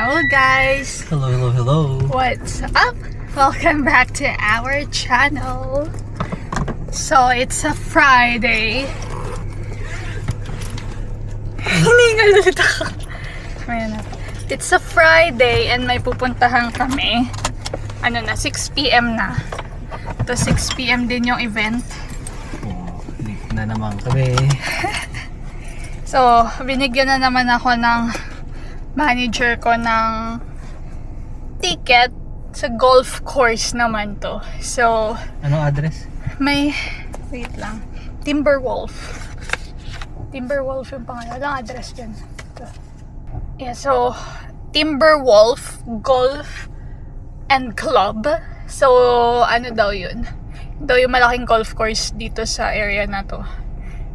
Hello guys! Hello, hello, hello. What's up? Welcome back to our channel. So, it's a Friday. Hiningal ulit ako. Ayan na. It's a Friday and may pupuntahan kami. Ano na, 6 PM na. To 6 PM din yung event. Oh, late na naman kami. So, binigyan na naman ako ng manager ko ng ticket sa golf course naman to. So, Anong address? may, wait lang, Timberwolf yung pangalan. Walang address dyan. Ito. Yeah, so, Timberwolf Golf and Club. So, ano daw yun? Daw yung malaking golf course dito sa area na to.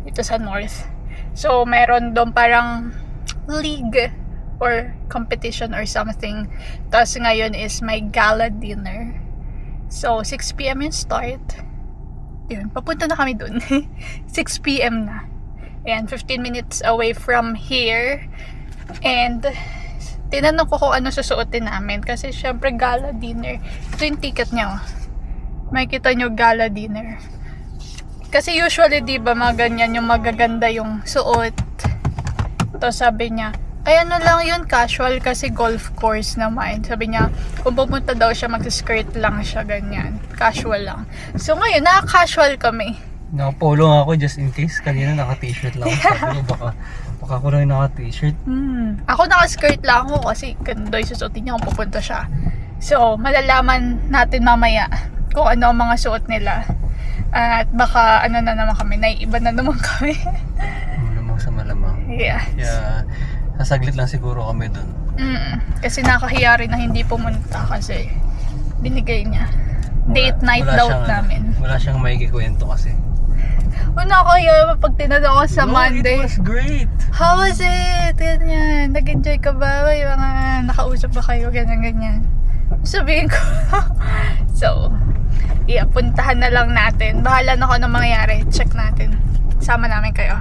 Dito sa north. So, meron doon parang league or competition or something. Tapos ngayon is may gala dinner. So, 6 PM yung start. Yun, papunta na kami dun. 6 PM na. Ayan, 15 minutes away from here. And, tinanong ko kung ano susuotin namin. Kasi, syempre, gala dinner. Ito yung ticket niya. Oh. Makikita nyo gala dinner. Kasi usually, di ba, mga ganyan yung magaganda yung suot. Ito, sabi niya, ay ano lang yun, casual kasi golf course naman. Sabi niya, kung pupunta daw siya, mag-skirt lang siya, ganyan. Casual lang. So ngayon, naka-casual kami. Naka-polo nga ako just in case. Kanina naka-t-shirt lang ako. Sabi ko baka ako lang yung naka-t-shirt. Ako naka-skirt lang ako kasi ganda yung susuotin niya kung pupunta siya. So, malalaman natin mamaya kung ano ang mga suot nila. At baka ano na naman kami, naiiba na naman kami. Malamang sa malamang. Yeah. Kaya, sasaglit lang siguro kami dun. Kasi nakahiya rin na hindi pumunta kasi binigay niya. Date night daw namin. Wala siyang maikikwento kasi. Nakahiya pag tinanong ko sa No, Monday. it was great! How was it? Ganyan. Nag-enjoy ka ba? May mga nakausap ba kayo? Ganyan. Sabihin ko. So, yeah, puntahan na lang natin. Bahala na kung ano mangyayari. Check natin. Sama namin kayo.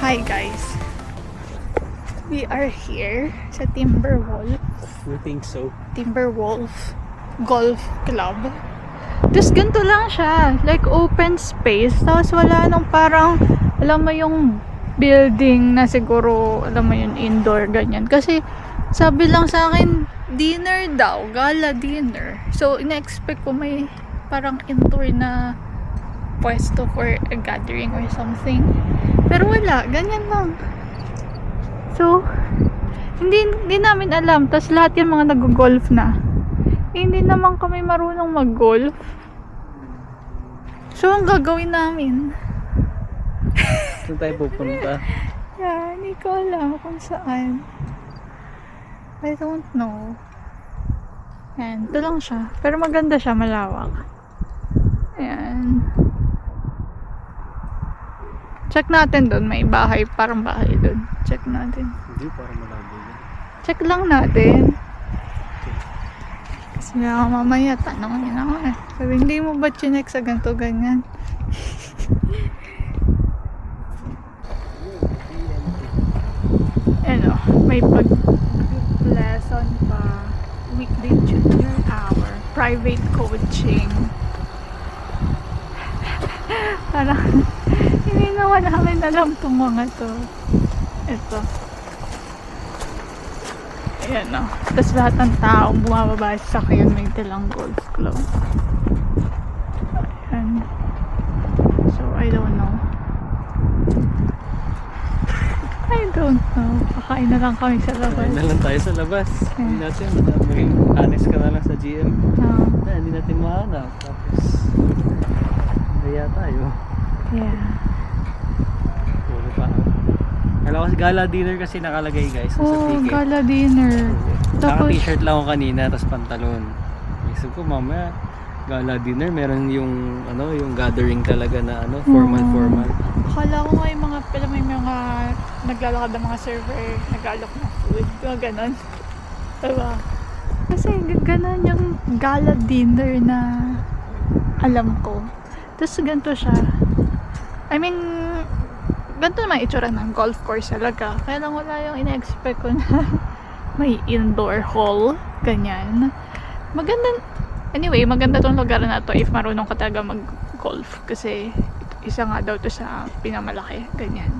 Hi guys. We are here sa Timberwolf We think so. Golf Club. Tapos ganito lang siya, like open space. Tapos wala nung parang, alam mo yung building na siguro, alam mo yung indoor, ganyan. Kasi sabi lang sa akin, dinner daw, gala dinner. So ina-expect ko may parang indoor na pwesto for a gathering or something. Pero wala, ganyan lang. So, hindi namin alam. Tapos lahat yan mga nag-golf na. Hindi naman kami marunong mag-golf. So, ang gagawin namin? Saan tayo pupunta? Yeah, hindi ko alam kung saan. I don't know. Ayan, ito lang siya. Pero maganda siya, malawak. Ayan. Check natin doon, may bahay, parang bahay doon. Check natin. Hindi, parang malabo yun. Check lang natin. Kasi mamaya, tanongin ako eh. Sabi, hindi mo ba chinek sa ganito, ganyan? Ano, may pag-lesson pa. Weekly junior hour. Private coaching. Parang, hindi naman namin alam itong mga to. Ito. Ayan o. Tapos lahat ng tao bumababa sa sakyan may dalang golf club. Ayan. So, I don't know. Don't know. Kakain na lang kami sa labas. Kain na lang tayo sa labas. Hindi natin, maging honest ka na lang sa GM. Hindi natin mahanap. Tapos, kaya tayo. Yeah. Puro pa. Kala ko gala dinner kasi nakalagay guys sa ticket. Gala dinner. Naka t-shirt lang ako kanina, tapos pantalon. Isip ko mamaya, gala dinner, meron yung yung gathering talaga na formal. Akala ko nga yung mga, may mga naglalakad ng mga server, nag-aalok ng food, mga ganon. Diba? Kasi ganon yung gala dinner na alam ko. Tapos ganito siya. I mean, ganito naman itsura ng golf course talaga. Kaya lang wala yung ina-expect ko na may indoor hall. Ganyan. Anyway, maganda tong lugar na to if marunong ka talaga mag-golf. Kasi isa nga daw to sa pinamalaki. Ganyan.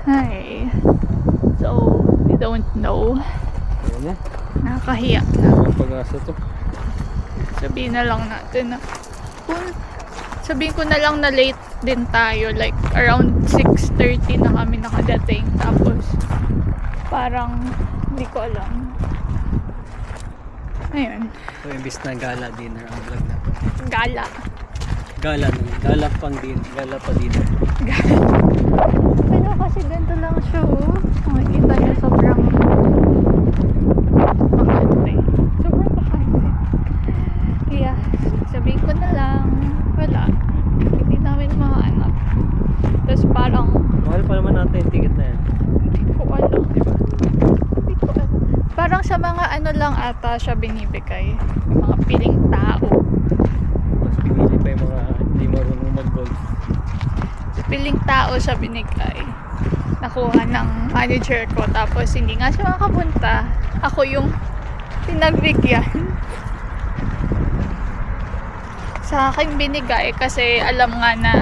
Hi. So, we don't know. Ayan na. Nakakahiya. Pag-asa to. Sabihin na lang natin na sabihin ko na lang na late din tayo, like around 6:30 na kami nakadating, tapos parang hindi ko alam. Ayun, So, imbis na gala dinner ang vlog na to. gala Gala pa dinner. pero kasi ganito lang siya, makikita niyo sobrang bakante, yeah, sabihin ko na lang wala, hindi namin mahanap. Tapos parang Mahal pa naman natin yung ticket na yan. hindi ko alam. Diba? Hindi ko alam. Parang sa mga lang ata siya binibigay. Yung mga piling tao. Tapos pinili pa yung mga hindi marunong mag-golf. Piling tao siya binigay. Nakuha ng manager ko. Tapos hindi nga siya makapunta. Ako yung pinagbigyan. Sa akin binigay kasi alam nga na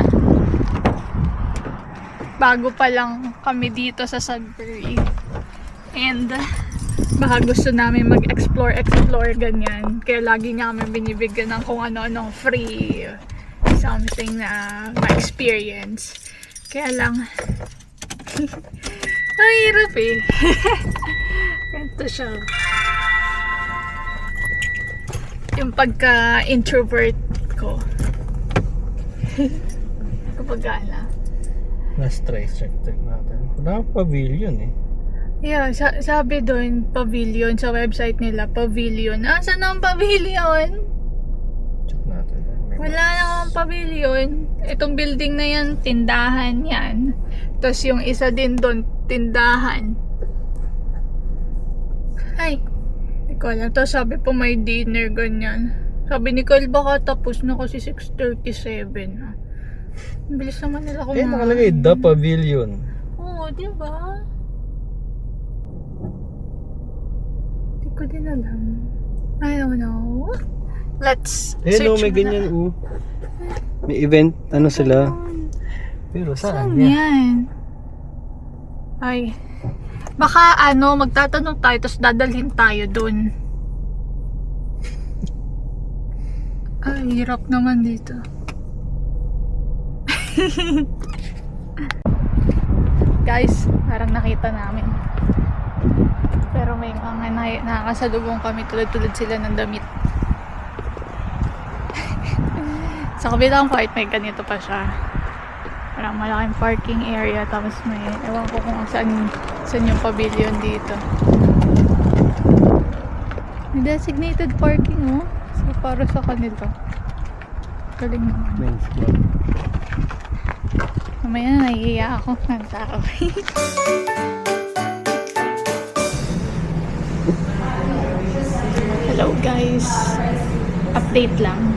bago pa lang kami dito sa Sudbury. And baka gusto namin mag-explore ganyan. Kaya lagi niya kami binibigyan ng kung ano-anong free something na ma-experience. Kaya lang ang hirap eh. Ganito siya. Yung pagka-introvert ko. Kapag gana. Last try, check natin. Wala akong pavilion eh. Yeah, sabi doon, pavilion, sa website nila, pavilion. Saan ang pavilion? Check natin. Wala namang pavilion. Itong building na yan, tindahan yan. Tapos yung isa din doon, tindahan. Ay, hindi ko alam. Tapos sabi po may dinner, ganyan. Sabi ni Kyle, baka tapos na kasi 6:37 na. Ang bilis naman nila kumain. Eh, nakalagay, The Pavilion. Oo, di ba? Hindi ko din alam. I don't know. Let's Eh, no, search may muna. ganyan, May event, sila. Pero saan Saan yan? Ay. Baka magtatanong tayo tapos dadalhin tayo dun. Ay, hirap naman dito. Guys, parang nakita namin. Pero may mga nakakasalubong kami tulad-tulad sila ng damit. Sa kabilang part may ganito pa siya. Parang malaking parking area, tapos may, ewan ko kung saan yung pavilion dito. May designated parking, so para sa kanila. Galing naman. Men's club. Mamaya nahihiya ako ng tao. Hello guys. Update lang.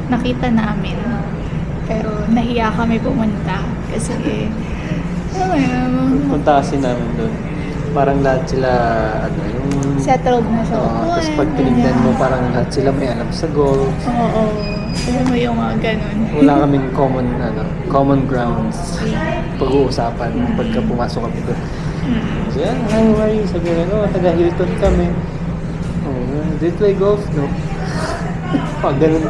Nakita namin. Pero nahiya kami pumunta. Kasi Punta kasi namin doon. Parang lahat sila, yung... settled na siya. Tapos pag tinignan mo, parang lahat sila may alam sa golf. Oo. Alam mo yung mga ganun. Wala kaming common grounds pag-uusapan pagka pumasok kami doon. So yan, how are you? Sabi nga, taga Hilton kami. Oh, did you play golf? No. Pag ganun,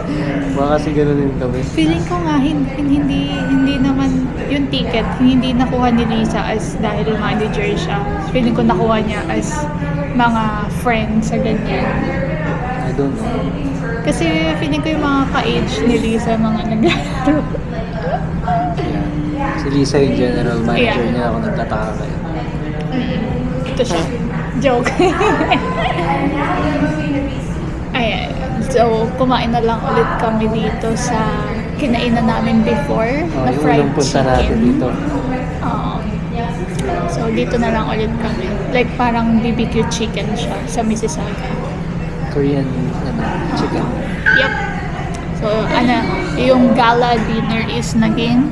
baka kasi ganunin kami. Feeling ko nga, hindi naman yung ticket, hindi nakuha ni Lisa as dahil manager siya. Feeling ko nakuha niya as mga friends sa ganyan. I don't know. Kasi feeling ko yung mga ka-age ni Lisa, mga naglaro. Yeah. Si Lisa yung general manager Yeah. niya, ako nagtataka kayo. Ito siya. Joke. Ayan. So, kumain na lang ulit kami dito sa kinainan namin before Oh, na yung fried unang punta chicken. natin dito. Oo. So, dito na lang ulit kami. Like, parang BBQ chicken siya sa Mississauga. Korean chicken. Yep. So, yung gala dinner is naging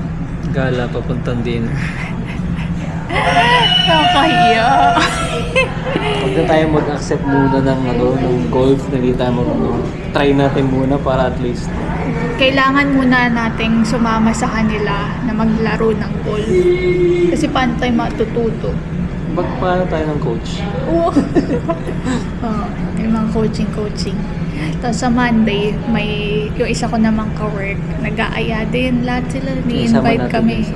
Gala, papuntang dinner. nakakahiya. Huwag na tayo mag-accept muna ng golf na hindi tayo marunong. Try natin muna para at least. Kailangan muna nating sumama sa kanila na maglaro ng golf. Kasi paano tayo matututo? Paano tayo ng coach? Oo. Oh, may mga coaching. Tapos sa Monday, may yung isa ko namang ka-work, nag-aaya din. Lahat sila, ni-invite kami.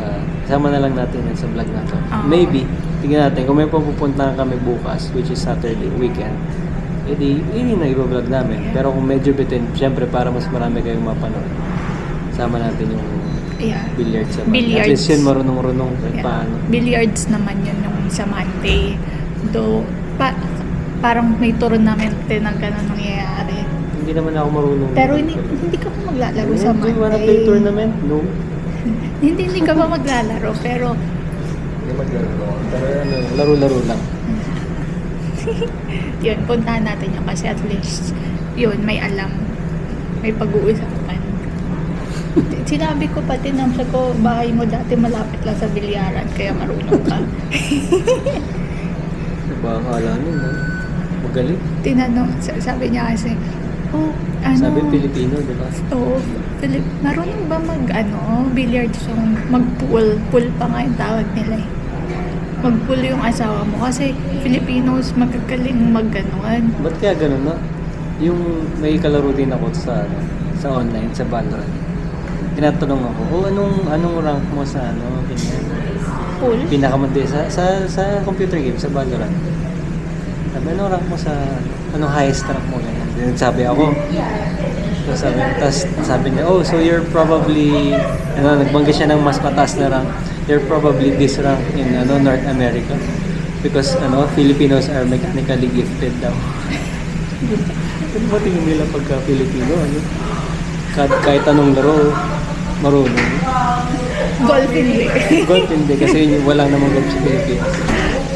Isama na lang natin yan sa vlog natin. Oo. Maybe, tingnan natin. Kung may pupuntahan kami bukas, which is Saturday, weekend, edi, yun na i-vlog namin. Pero kung medyo bitin, syempre para mas marami kayong mapanood, sama natin yung billiards sa Billiards. At least yun marunong-runong kahit paano. Billiards naman yun yung sa Monday. Though, parang may tournament din ng gano'n nangyayari. Hindi naman ako marunong. Pero hindi ka pa maglalaro sa Do you wanna Monday. play tournament? No. hindi ka pa maglalaro, pero Hindi maglalaro. Pero laro-laro lang. yun, puntahan natin yun kasi at least yun, may alam. May pag-uusapan. Sinabi ko pati nang siya ko, bahay mo dati malapit lang sa bilyaran, kaya marunong ka. Baka akala nun, no? Magaling. Tinanong, sabi niya kasi, Sabi Pilipino, di ba? Oo, marunong ba billiards yung mag-pool? Pool pa nga yung tawag nila eh. Mag-pool yung asawa mo kasi Filipinos magagaling mag-ganon. Ba't kaya ganun, no? Yung may kalaro din ako sa online, sa Valorant. Tinatanong ako, anong rank mo sa ganyan? Pool? Pinakamandi sa computer game, sa Valorant. Sabi, anong rank mo anong highest rank mo ganyan? Sabi ako. Tapos sabi niya, so you're probably, nagbangga siya ng mas mataas na rank. You're probably this rank in North America. Because Filipinos are mechanically gifted daw. Ano ba tingin nila pagka Filipino? Kahit anong laro, marunong. Golf hindi. Golf hindi kasi walang namang golf sa Pilipinas.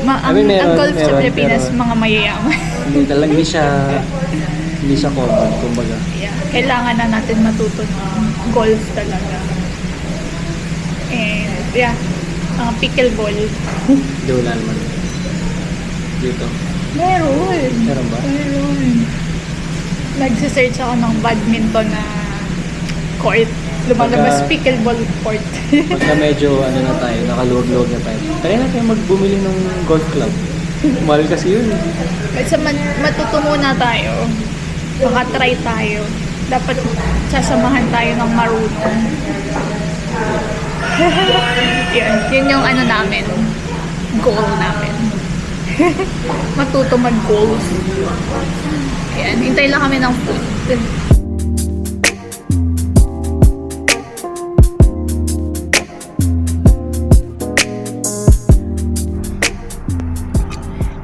Ang golf sa Pilipinas, mga mayayaman. Hindi siya common, kumbaga. Yeah. Kailangan na natin matuto ng golf talaga. And yeah, pickleball. Hindi wala naman. Dito. Meron. Meron ba? Meron. Nagsisearch ako ng badminton na court. Lumalabas pickleball court. Pagka medyo na tayo, nakaluwag-luwag na tayo. Kaya na tayo magbumili ng golf club. Mahal kasi yun. Kasi matuto muna tayo. Maka-try tayo. Dapat sasamahan tayo ng marunong. Yun yung namin. Goal namin. Matuto mag-golf. Yan. Hintay lang kami ng food.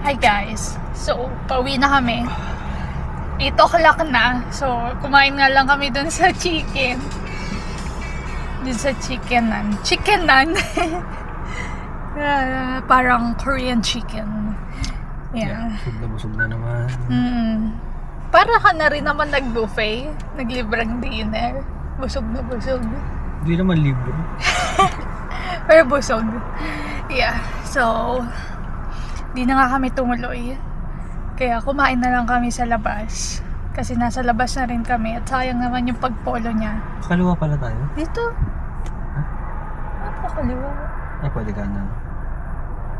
Hi guys. So, pauwi na kami. 8 o'clock na. So, kumain nga lang kami dun sa chicken. Dun sa chickenan. Chickenan. Parang Korean chicken. Yeah. Busog na naman. Para ka na rin naman nag-buffet. Naglibrang dinner. Busog na busog. Hindi naman libre. Pero busog. Yeah. So, di na nga kami tumuloy. Kaya kumain na lang kami sa labas. Kasi nasa labas na rin kami. At sayang naman yung pagpolo niya. Kaliwa pala tayo? Dito. Napakaliwa. Ay, pwede kanan.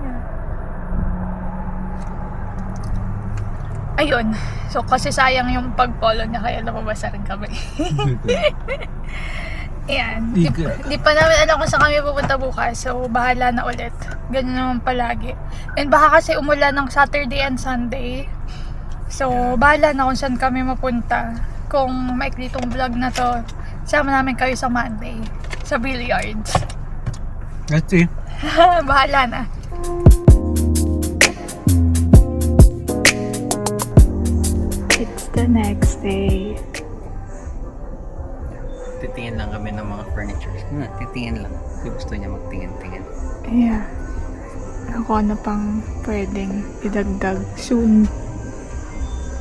Yeah. ayun. So, kasi sayang yung pag-polo niya, kaya lumabas na rin kami. Ayan. Di pa namin alam kung saan kami pupunta bukas. So, bahala na ulit. Ganyan naman palagi. And baka kasi umulan ng Saturday and Sunday. So, bahala na kung saan kami mapunta. Kung maikli tong vlog na to, sama namin kayo sa Monday. Sa billiards. Let's see. Bahala na. It's the next day. Titingin lang kami ng mga furnitures. Titingin lang. Hindi gusto niya magtingin-tingin. Yeah. Ako ano pang pwedeng idagdag soon.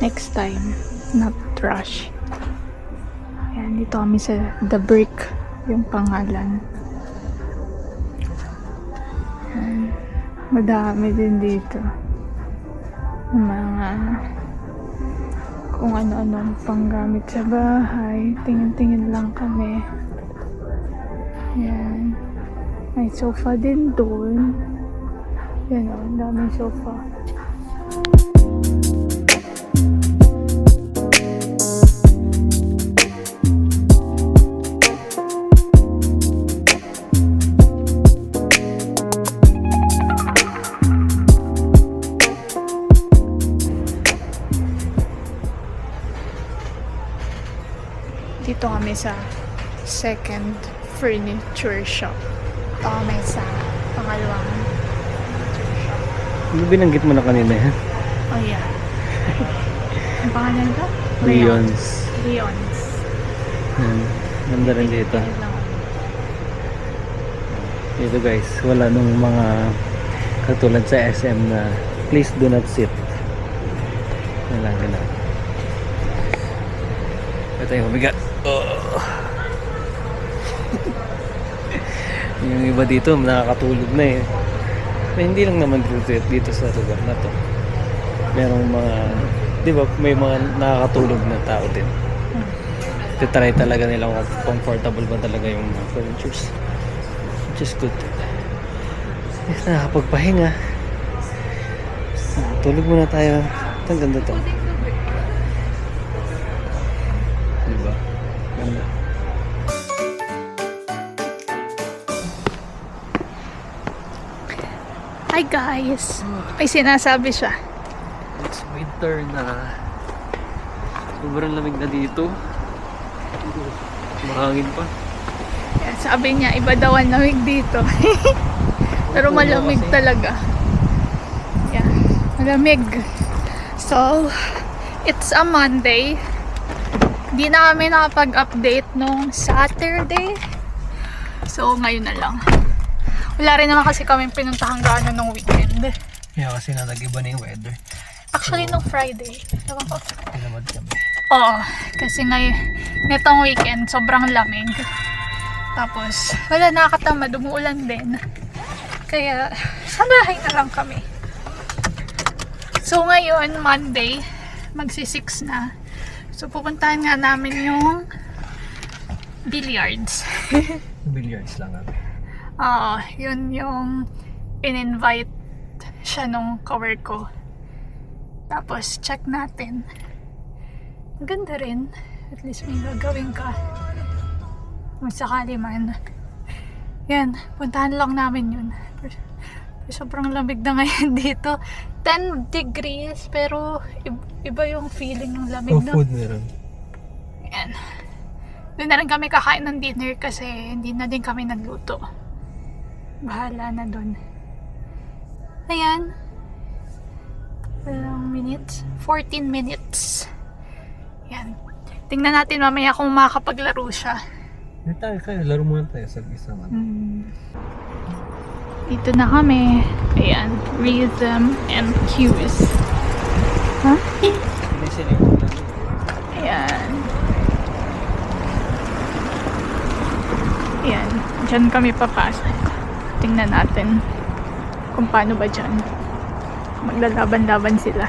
Next time. Not rush. Ayan, dito kami sa The Brick. Yung pangalan. Ayan. Madami din dito. Mga kung ano-ano panggamit sa bahay. Tingin-tingin lang kami. Ayan. May sofa din doon. Yan o, ang daming sofa. Dito kami sa second furniture shop. Dito kami sa pangalawang furniture shop. Ano binanggit mo na kanina yan? Oh yeah. Ang pangalan ba? Leon's. Leon's. Ganda rin dito. Tingin lang. Dito guys, wala nung mga katulad sa SM na please do not sit. Wala ganun. Ito yung mabigat. Yung iba dito nakakatulog na eh. Hindi lang naman dito sa lugar na to. Merong mga, di ba, may mga nakakatulog na tao din. Titry talaga nila kung comfortable ba talaga yung mga furnitures. Which is good. Yes, nakakapagpahinga. Tulog muna tayo. Ang ganda to. Diba? Ganda. Hi guys! May sinasabi siya. It's winter na. Sobrang lamig na dito. Mahangin pa. Yan, sabi niya, iba daw ang lamig dito. Pero malamig talaga. Yan, malamig. So, it's a Monday. Hindi na kami nakapag-update nung Saturday. So, ngayon na lang. Wala rin naman kasi kami pinuntahang gaano nung weekend. Yeah, kasi na nag-iba na yung weather. Actually, nung Friday. Ewan ko. Tinamad kami. Oo, kasi ngayon, nitong weekend, sobrang lamig. Tapos, wala, nakakatamad, umuulan din. Kaya, sa bahay na lang kami. So, ngayon, Monday, magsi-6 na. So, pupuntahan nga namin yung billiards. Billiards lang kami. Yun yung in-invite siya nung cover ko. Tapos, check natin. Maganda rin. At least may gagawin ka. Kung sakali man. Yan, puntahan lang namin yun. Pero sobrang lamig na ngayon dito. 10 degrees, pero iba yung feeling ng lamig. Food meron. Yan. Doon na rin kami kakain ng dinner kasi hindi na din kami nagluto. Bahala na doon. Ayan. Ilang minutes? 14 minutes. Yan. Tingnan natin mamaya kung makakapaglaro siya. Hindi tayo kayo. Laro muna tayo sa isang ano. Dito na kami. Ayan. Rhythm and cues. Ha? Hindi sila yung Ayan. Ayan. Diyan kami papasok. Tingnan natin kung paano ba dyan. Maglalaban-laban sila.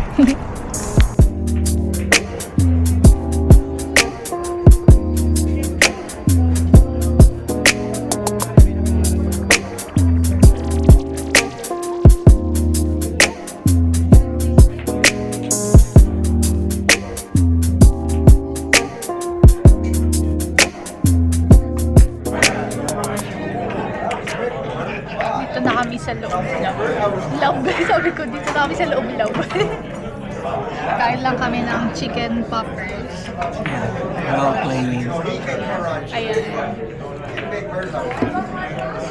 sa loob. Love. Sabi ko, dito na kami sa loob, love. Kain lang kami ng chicken poppers. Rock climbing. Ayan.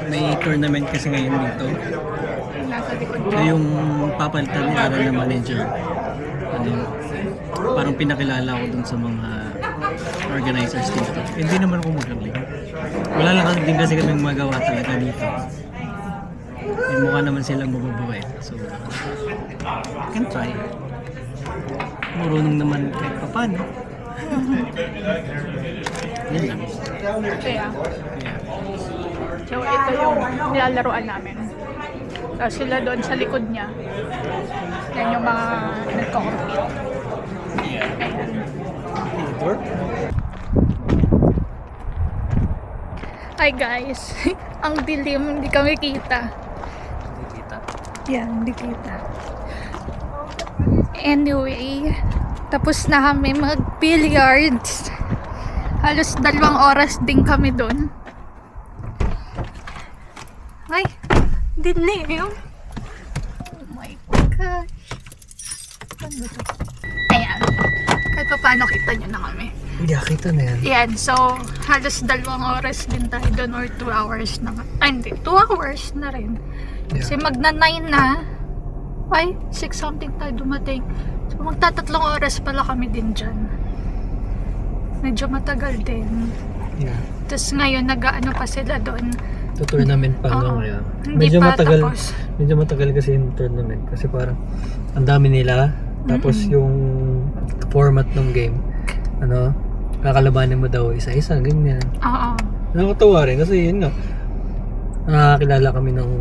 May tournament kasi ngayon dito. Nasa likod So yung papalitan ni Aaron na manager, ano, parang pinakilala ko dun sa mga organizers dito. Hindi naman ako magaling. Wala lang din kasi kaming magawa talaga dito. Yung mukha naman silang mababae. So, I can try. Marunong naman kahit paano. Yun lang. Kaya. So, ito yung nilalaroan namin. Tapos sila doon sa likod niya. Yan yung mga nagko-compete. Ayan. Hi guys. Ang dilim, hindi kami kita. Yan, hindi kita. Anyway, tapos na kami mag-billiards. Halos 2 oras din kami doon. Ay, dilim. Oh my gosh. Ano ba ito? Ayan. Kahit pa paano kita nyo na kami. Hindi, kita na yan. Yan, so halos 2 oras din tayo doon or 2 hours na. Ay, hindi. 2 hours na rin. Kasi magna-9 na. Ay, 6 something tayo dumating. So magta-3 oras pala kami din dyan. Medyo matagal din. Yeah. Tapos ngayon nag-ano pa sila doon. Ito tournament pa hanggang ngayon. Hindi Medyo pa matagal. tapos. Medyo matagal kasi yung tournament kasi parang ang dami nila. Tapos yung format ng game, ano, kakalabanin mo daw isa-isa, ganyan. Oo. Nakakatawa rin kasi yun nga, nakakilala kami ng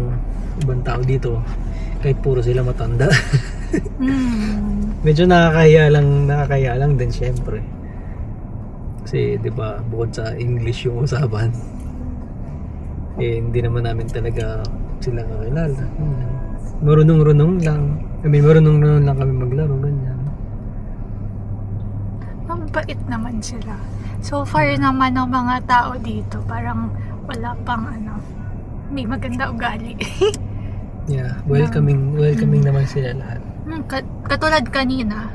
ibang tao dito kahit puro sila matanda. Medyo nakakahiya lang din syempre. Kasi 'di ba, bukod sa English yung usapan, eh hindi naman namin talaga sila kakilala. Marunong-runong lang. Marunong lang kami maglaro, ganyan. Ang bait naman sila. So far naman ng mga tao dito, parang wala pang ano, may maganda ugali. Yeah, welcoming naman sila lahat. Katulad kanina,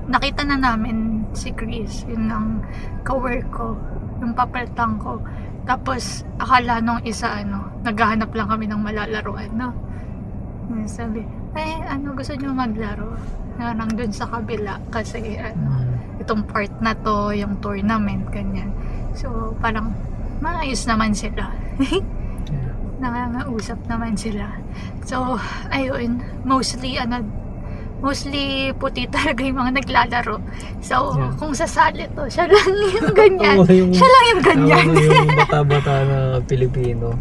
nakita na namin si Chris, yun ang ka-work ko, yung papaltang ko. Tapos akala nung isa naghahanap lang kami ng malalaruan, no? Sabi, ano gusto nyo maglaro? Nang dun sa kabila kasi itong part na to, yung tournament, ganyan. So parang maayos naman sila. Nangangausap naman sila. So ayun, mostly puti talaga yung mga naglalaro. So kung sasali to, siya lang yung ganyan. Siya lang yung ganyan. Yung bata-bata na Pilipino.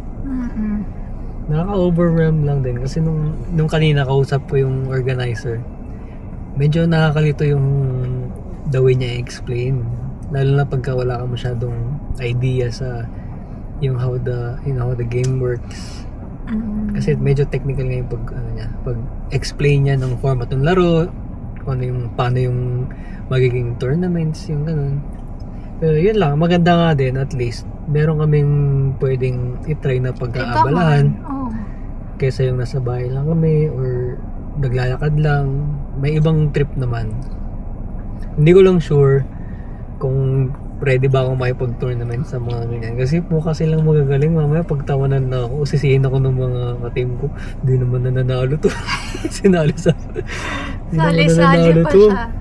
Nakaka-overwhelm lang din kasi nung kanina kausap ko yung organizer, medyo nakakalito yung the way niya i-explain, lalo na pagka wala ka masyadong idea sa yung how the game works. Kasi medyo technical nga yung pag-explain niya ng format ng laro, paano yung magiging tournaments, yung ganun. Pero yun lang, maganda nga din, at least meron kaming pwedeng i-try na pagkaabalahan kesa yung nasa bahay lang kami or naglalakad lang. May ibang trip naman. Hindi ko lang sure kung ready ba ako makipag-tournament sa mga ganyan. Kasi mukha silang magagaling. Mamaya pagtawanan na ako, sisihin ako ng mga ka-team ko. Hindi naman nananalo to. Sinali sa... Sali-sali pa to. siya.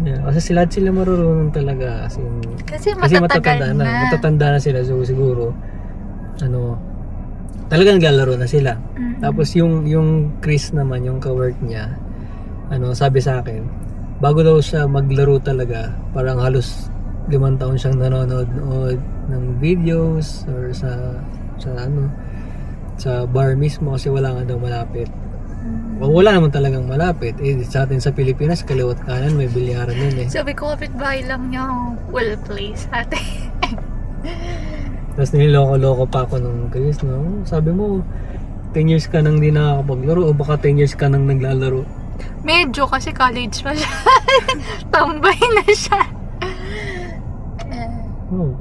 Yeah, kasi sila marunong talaga. Kasi matatanda na. Matatanda na sila. So siguro, talagang naglalaro na sila. Tapos yung Chris naman, yung ka-work niya, sabi sa akin, bago daw siya maglaro talaga, parang halos 5 taon siyang nanonood ng videos or sa bar mismo kasi wala nga daw malapit. Wala naman talagang malapit. Sa atin sa Pilipinas, kaliwat kanan may bilyaran yun eh. Sabi ko, kapitbahay lang niya well place ate. Tapos niloloko-loko pa ako nung Chris, no? Sabi mo, 10 years ka nang di nakakapaglaro o baka 10 years ka nang naglalaro? Medyo kasi college pa siya. Tambay na siya.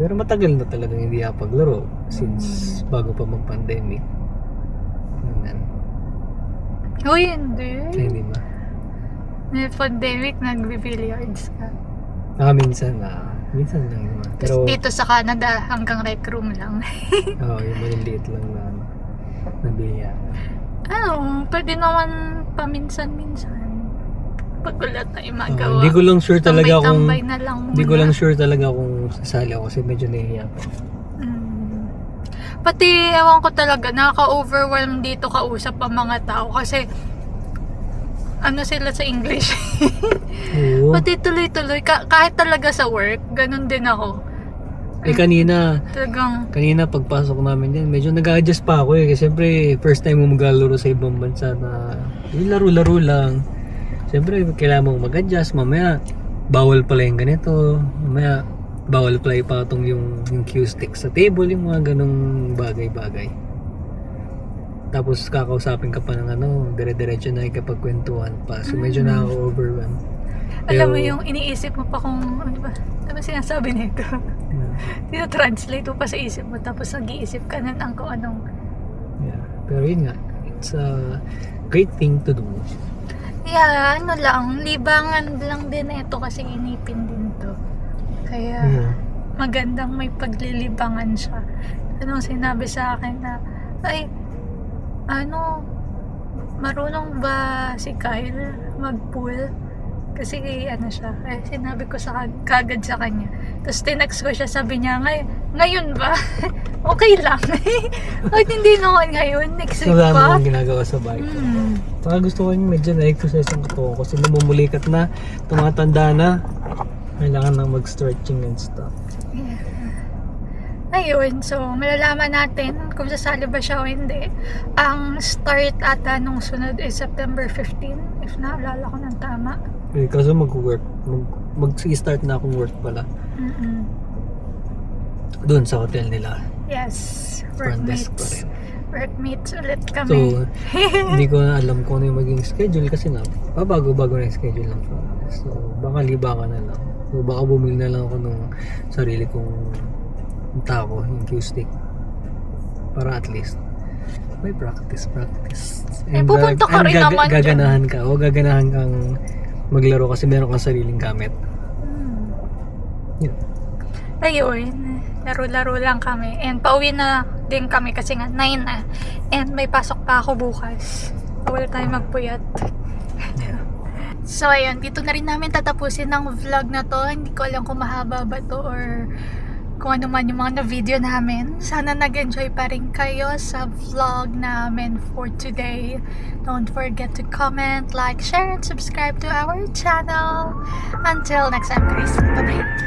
Pero matagal na talagang hindi nakapaglaro since bago pa mag-pandemic. Uy, hindi. Ay, hindi ba? May pandemic, nag-billiards ka. Minsan lang naman. Tapos Pero, dito sa Canada, hanggang rec room lang. yung maliliit lang na nabiliya. Pwede naman paminsan-minsan. Pag wala tayong magawa. Hindi ko lang sure talaga kung tambay-tambay na lang muna. hindi ko lang sure talaga kung sasali ako kasi medyo nahihiya ako. Pati, ewan ko talaga, nakaka-overwhelm dito kausap ang mga tao kasi ano sila sa English. Oo. Pati tuloy-tuloy, kahit talaga sa work, ganun din ako. Kanina Talagang, pagpasok namin dyan, medyo nag-adjust pa ako kasi siyempre first time mo maglalaro sa ibang bansa na yung laro-laro lang. Siyempre kailangan mong mag-adjust, mamaya bawal pala yung ganito, mamaya bawal pala ipatong yung cue stick sa table, yung mga ganong bagay-bagay. Tapos kakausapin ka pa ng dire-diretso na ikapagkwentuhan pa. So medyo nakaka-overwhelm. alam mo yung iniisip mo pa kung ano ba sinasabi nito. Tinatranslate mo pa sa isip mo tapos nag-iisip ka na ng kung anong. Yeah. Pero yun nga, it's a great thing to do. Yeah, libangan lang din ito kasi inipin din to. Kaya magandang may paglilibangan siya. Anong sinabi sa akin na, marunong ba si Kyle mag-pool? Kasi siya, sinabi ko kagad sa kanya. Tapos tinext ko siya, sabi niya, ngayon ba? Okay lang. Kahit hindi naman ngayon, next week Wala pa. namang ginagawa sa bahay ko. Saka gusto ko yung medyo na-exercise ang katawan ko kasi namumulikat na, tumatanda na. Kailangan na mag-stretching and stuff. Ayun, so malalaman natin kung sasali ba siya o hindi. Ang start ata nung sunod is September 15, if naalala ko ng tama. Kasi mag-work, mag-start na akong work pala. Doon sa hotel nila. Yes, Front desk pa rin. workmates ulit So, kami. hindi ko na alam kung ano yung maging schedule kasi nga, bago-bago na yung schedule lang. So, baka libangan na lang. So, baka bumili na lang ako ng sarili kong tako, yung cue stick. Para at least, may practice. Pupunta ka rin naman gaganahan ka. O gaganahan kang maglaro kasi meron kang sariling gamit. Yun. Ayun, laro-laro lang kami. And pauwi na din kami kasi nga 9 na. And may pasok pa ako bukas. Wala tayong magpuyat. So ayun, dito na rin namin tatapusin ng vlog na to. Hindi ko alam kung mahaba ba to or kung ano man yung mga na-video namin. Sana nag-enjoy pa rin kayo sa vlog namin for today. Don't forget to comment, like, share, and subscribe to our channel. Until next time guys, bye-bye!